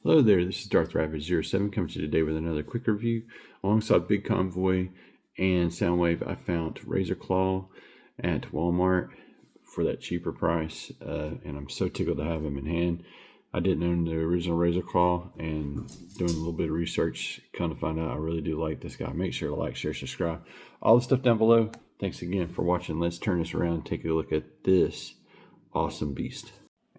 Hello there, this is Darth Rabbit07 coming to you today with another quick review. Alongside Big Convoy and Soundwave, I found Razorclaw at Walmart for that cheaper price, and I'm so tickled to have them in hand. I didn't own the original Razorclaw, and doing a little bit of research, kind of find out I really do like this guy. Make sure to like, share, subscribe. All the stuff down below. Thanks again for watching. Let's turn this around and take a look at this awesome beast.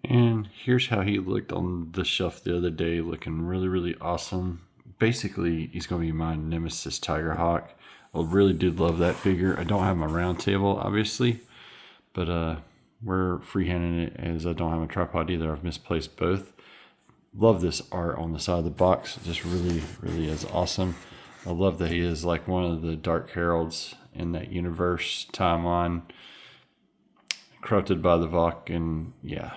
And here's how he looked on the shelf the other day, looking really awesome. Basically, he's going to be my nemesis Tigerhawk. I really did love that figure. I don't have my round table, obviously, but we're freehanding it as I don't have a tripod either. I've misplaced both. Love this art on the side of the box. Just really is awesome. I love that he is like one of the Dark Heralds in that universe timeline, corrupted by the Vok, and yeah.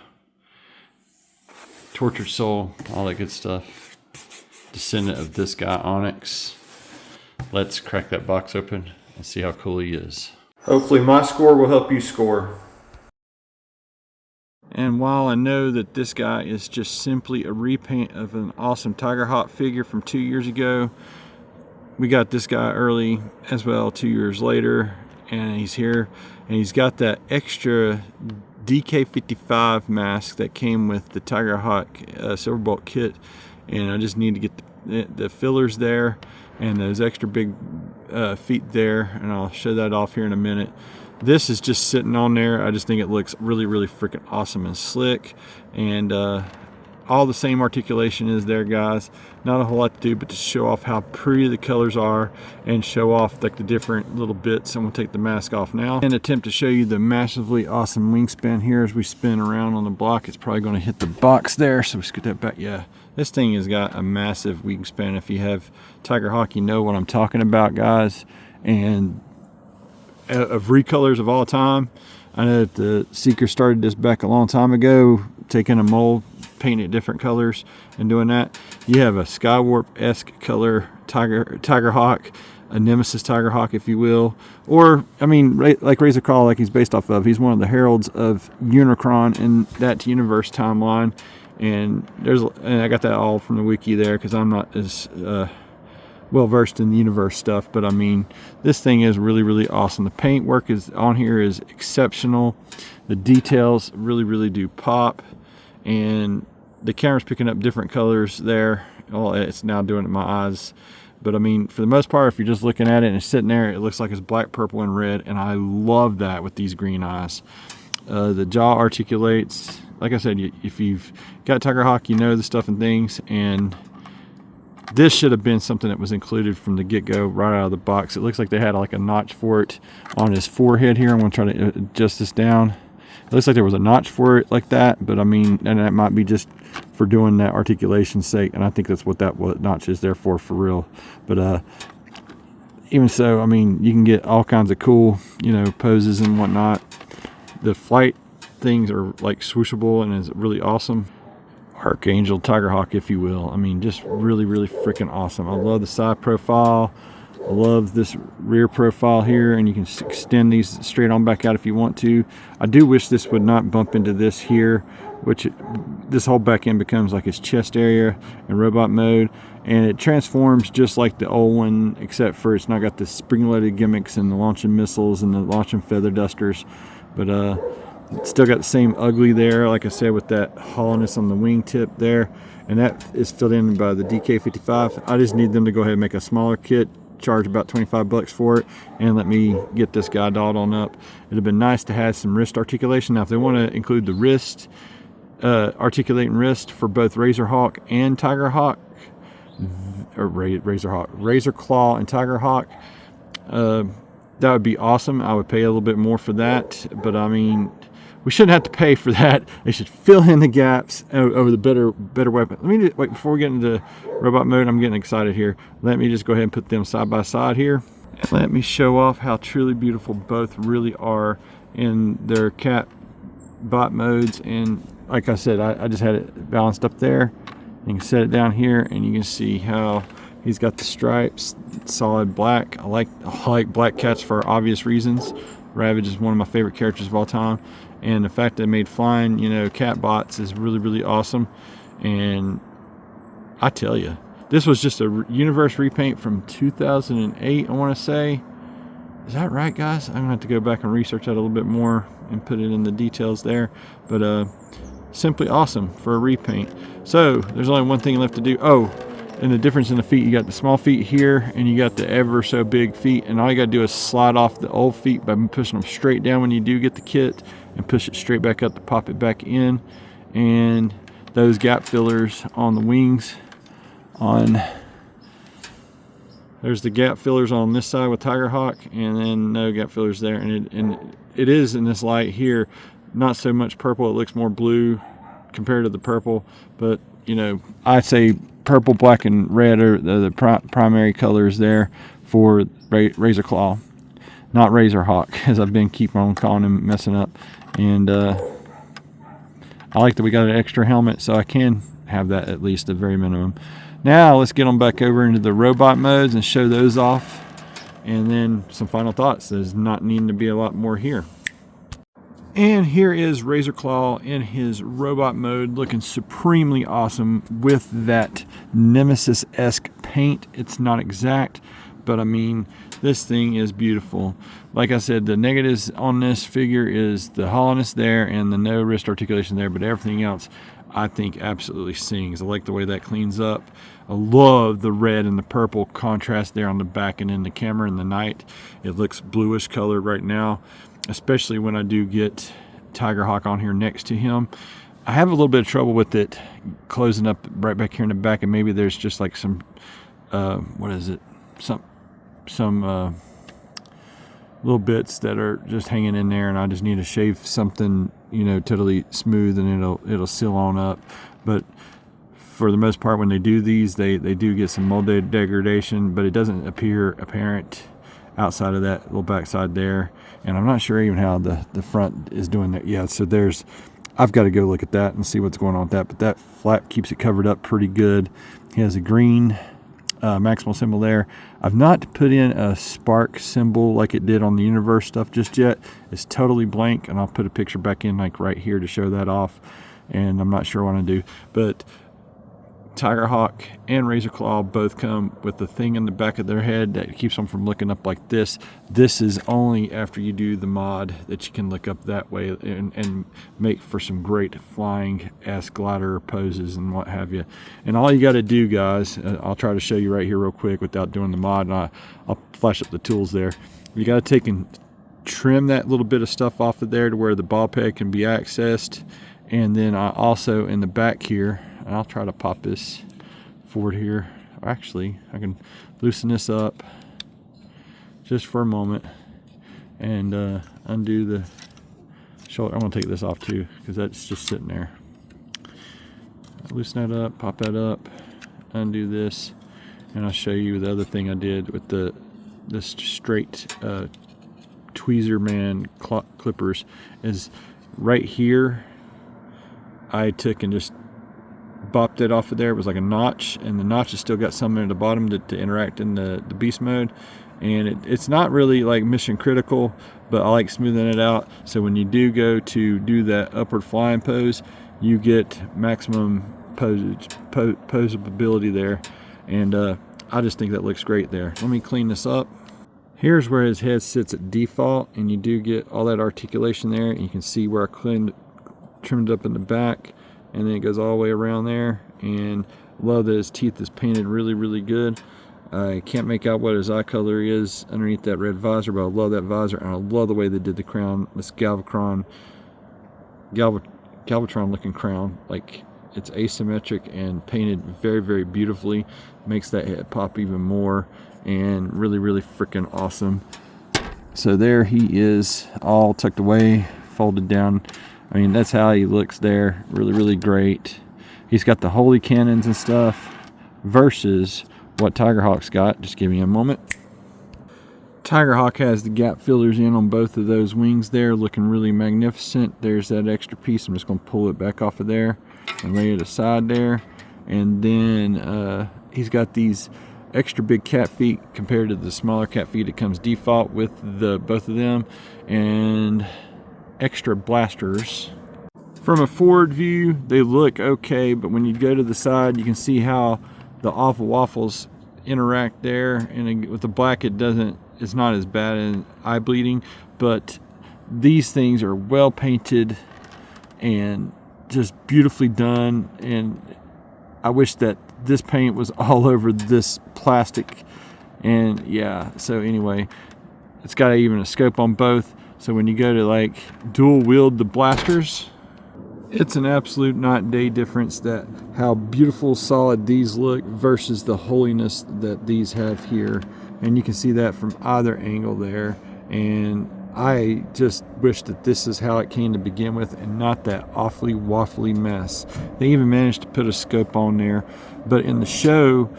Tortured Soul, all that good stuff. Descendant of this guy, Onyx. Let's crack that box open and see how cool he is. Hopefully my score will help you score. And while I know that this guy is just simply a repaint of an awesome Tigerhawk figure from 2 years ago, we got this guy early as well 2 years later, and he's here, and he's got that extra DK55 mask that came with the Tigerhawk Silverbolt kit, and I just need to get the fillers there and those extra big feet there, and I'll show that off here in a minute. This is just sitting on there. I just think it looks really freaking awesome and slick, and all the same articulation is there, guys. Not a whole lot to do but to show off how pretty the colors are and show off like the different little bits. I'm gonna take the mask off now and attempt to show you the massively awesome wingspan here as we spin around on the block. It's probably gonna hit the box there, so we scoot that back. Yeah, this thing has got a massive wingspan. If you have Tigerhawk, you know what I'm talking about, guys. And of recolors of all time, I know that the Seeker started this back a long time ago, taking a mold, painting it different colors and doing that. You have a Skywarp-esque color Tigerhawk, a Nemesis Tigerhawk, if you will, or I mean, like Razorclaw, like he's based off of. He's one of the heralds of Unicron in that universe timeline, and I got that all from the wiki there because I'm not as well versed in the universe stuff, but I mean, this thing is really awesome. The paint work is on here is exceptional. The details really do pop, and the camera's picking up different colors there. Well, it's now doing it in my eyes, but I mean, for the most part, if you're just looking at it and it's sitting there, it looks like it's black, purple, and red, and I love that with these green eyes. The jaw articulates. Like I said, if you've got Tigerhawk, you know the stuff and things, and this should have been something that was included from the get-go right out of the box. It looks like they had like a notch for it on his forehead here. I'm going to try to adjust this down. It looks like there was a notch for it like that, but I mean, and that might be just for doing that articulation's sake, and I think that's what that notch is there for real. But even so, I mean, you can get all kinds of cool, you know, poses and whatnot. The flight things are like swooshable and is really awesome. Archangel Tigerhawk, if you will. I mean, just really freaking awesome. I love the side profile. I love this rear profile here, and you can extend these straight on back out if you want to. I do wish this would not bump into this here, which this whole back end becomes like his chest area in robot mode, and it transforms just like the old one, except for it's not got the spring-loaded gimmicks and the launching missiles and the launching feather dusters, but it's still got the same ugly there, like I said, with that hollowness on the wingtip there, and that is filled in by the DK55. I just need them to go ahead and make a smaller kit, charge about 25 bucks for it, and let me get this guy dolled on up. It'd have been nice to have some wrist articulation. Now, if they want to include the wrist, articulating wrist for both Razorhawk and Tigerhawk, or Razorclaw and Tigerhawk, that would be awesome. I would pay a little bit more for that, but I mean, we shouldn't have to pay for that. They should fill in the gaps over the better weapon. Let me wait before we get into robot mode. I'm getting excited here. Let me just go ahead and put them side by side here. Let me show off how truly beautiful both really are in their cat bot modes. And like I said, I just had it balanced up there. You can set it down here, and you can see how he's got the stripes, solid black. I like black cats for obvious reasons. Ravage is one of my favorite characters of all time, and the fact that they made flying, you know, cat bots is really awesome. And I tell you, this was just a Universe repaint from 2008, I want to say. Is that right, guys? I'm going to have to go back and research that a little bit more and put it in the details there. But simply awesome for a repaint. So there's only one thing left to do. Oh, and the difference in the feet, you got the small feet here and you got the ever so big feet, and all you got to do is slide off the old feet by pushing them straight down when you do get the kit and push it straight back up to pop it back in. And those gap fillers on the wings, there's the gap fillers on this side with Tigerhawk, and then no gap fillers there. And it is in this light here, not so much purple, it looks more blue compared to the purple, but you know, I say purple, black, and red are the primary colors there for Razorclaw, not Razorhawk, as I've been keep on calling him, messing up. And I like that we got an extra helmet, so I can have that at least the very minimum. Now let's get them back over into the robot modes and show those off, and then some final thoughts. There's not needing to be a lot more here. And here is Razorclaw in his robot mode, looking supremely awesome with that Nemesis-esque paint. It's not exact, but I mean, this thing is beautiful. Like I said, the negatives on this figure is the hollowness there and the no wrist articulation there, but everything else I think absolutely sings. I like the way that cleans up. I love the red and the purple contrast there on the back and in the camera in the night. It looks bluish color right now, especially when I do get Tigerhawk on here next to him. I have a little bit of trouble with it closing up right back here in the back, and maybe there's just like some what is it, some little bits that are just hanging in there, and I just need to shave something, you know, totally smooth, and it'll seal on up. But for the most part, when they do these, they do get some mold degradation, but it doesn't appear apparent outside of that little backside there. And I'm not sure even how the front is doing that yet. So I've got to go look at that and see what's going on with that. But that flap keeps it covered up pretty good. He has a green maximal symbol there. I've not put in a spark symbol like it did on the Universe stuff just yet. It's totally blank, and I'll put a picture back in like right here to show that off. And I'm not sure what to do, but Tigerhawk and Razorclaw both come with the thing in the back of their head that keeps them from looking up like this. This is only after you do the mod that you can look up that way and make for some great flying ass glider poses and what have you. And all you got to do, guys, I'll try to show you right here real quick without doing the mod, and I'll flash up the tools there. You got to take and trim that little bit of stuff off of there to where the ball peg can be accessed. And then I also, in the back here, and I'll try to pop this forward here. Actually, I can loosen this up just for a moment and undo the shoulder. I'm going to take this off too, because that's just sitting there. Loosen that up, pop that up, undo this, and I'll show you the other thing I did with this straight tweezer man clippers. Is right here I took and just bopped it off of there. It was like a notch, and the notch has still got something at the bottom to interact in the beast mode, and it's not really like mission critical, but I like smoothing it out, so when you do go to do that upward flying pose, you get maximum posability there. And I just think that looks great there. Let me clean this up. Here's where his head sits at default, and you do get all that articulation there, and you can see where I trimmed up in the back, and then it goes all the way around there. And love that his teeth is painted really, really good. I can't make out what his eye color is underneath that red visor, but I love that visor, and I love the way they did the crown, this Galvatron looking crown. Like, it's asymmetric and painted very, very beautifully. Makes that head pop even more, and really, really freaking awesome. So there he is, all tucked away, folded down. I mean, that's how he looks there. Really, really great. He's got the holy cannons and stuff versus what Tigerhawk's got. Just give me a moment. Tigerhawk has the gap fillers in on both of those wings there, looking really magnificent. There's that extra piece. I'm just going to pull it back off of there and lay it aside there. And then he's got these extra big cat feet compared to the smaller cat feet it comes default with both of them, and extra blasters From a forward view, they look okay, but when you go to the side, you can see how the awful waffles interact there. And with the black, it's not as bad as eye bleeding, but these things are well painted and just beautifully done. And I wish that this paint was all over this plastic. And yeah, so anyway, it's got even a scope on both. So when you go to like dual wield the blasters, it's an absolute night and day difference that how beautiful solid these look versus the holiness that these have here. And you can see that from either angle there. And I just wish that this is how it came to begin with and not that awfully waffly mess. They even managed to put a scope on there. But in the show,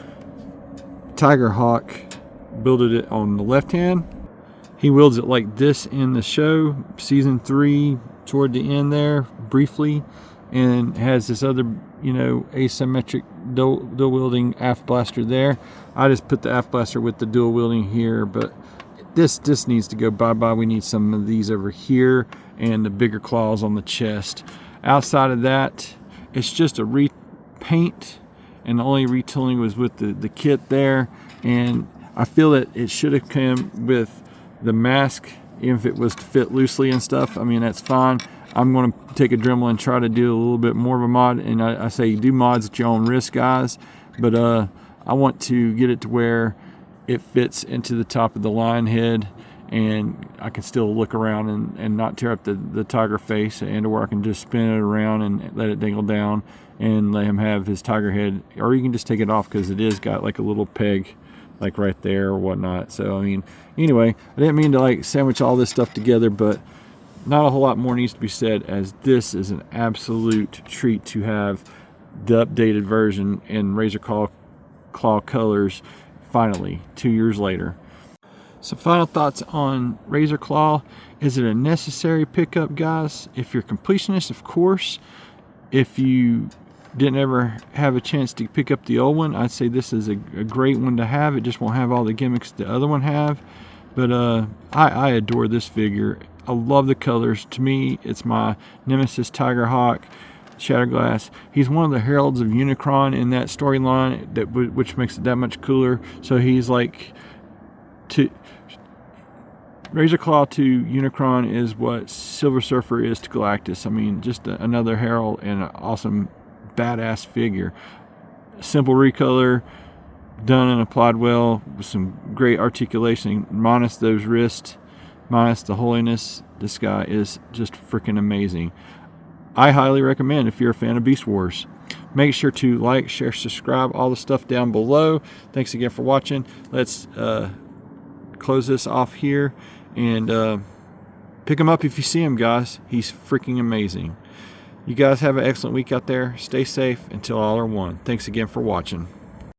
Tigerhawk builded it on the left hand. He wields it like this in the show, season 3, toward the end there, briefly, and has this other, asymmetric dual wielding aft blaster there. I just put the aft blaster with the dual wielding here, but this needs to go bye-bye. We need some of these over here and the bigger claws on the chest. Outside of that, it's just a repaint, and the only retooling was with the kit there. And I feel that it should have come with the mask, even if it was to fit loosely and stuff. I mean, that's fine. I'm going to take a Dremel and try to do a little bit more of a mod. And I say do mods at your own risk, guys. But I want to get it to where it fits into the top of the lion head, and I can still look around and not tear up the tiger face, and where I can just spin it around and let it dangle down and let him have his tiger head. Or you can just take it off, because it is got like a little peg like right there or whatnot. So I mean, anyway, I didn't mean to like sandwich all this stuff together, but not a whole lot more needs to be said, as this is an absolute treat to have the updated version in Razorclaw colors finally 2 years later. So final thoughts on Razorclaw. Is it a necessary pickup, guys? If you're completionist, of course. If you didn't ever have a chance to pick up the old one, I'd say this is a great one to have. It just won't have all the gimmicks the other one have. But I adore this figure. I love the colors. To me, it's my nemesis Tigerhawk Shatterglass. He's one of the heralds of Unicron in that storyline, which makes it that much cooler. So he's like, Razorclaw to Unicron is what Silver Surfer is to Galactus. I mean, just another herald and an awesome badass figure. Simple recolor, done and applied well with some great articulation, minus those wrists, minus the holiness. This guy is just freaking amazing. I highly recommend if you're a fan of Beast Wars. Make sure to like, share, subscribe, all the stuff down below. Thanks again for watching. Let's close this off here and pick him up if you see him, guys. He's freaking amazing. You guys have an excellent week out there. Stay safe until all are one. Thanks again for watching.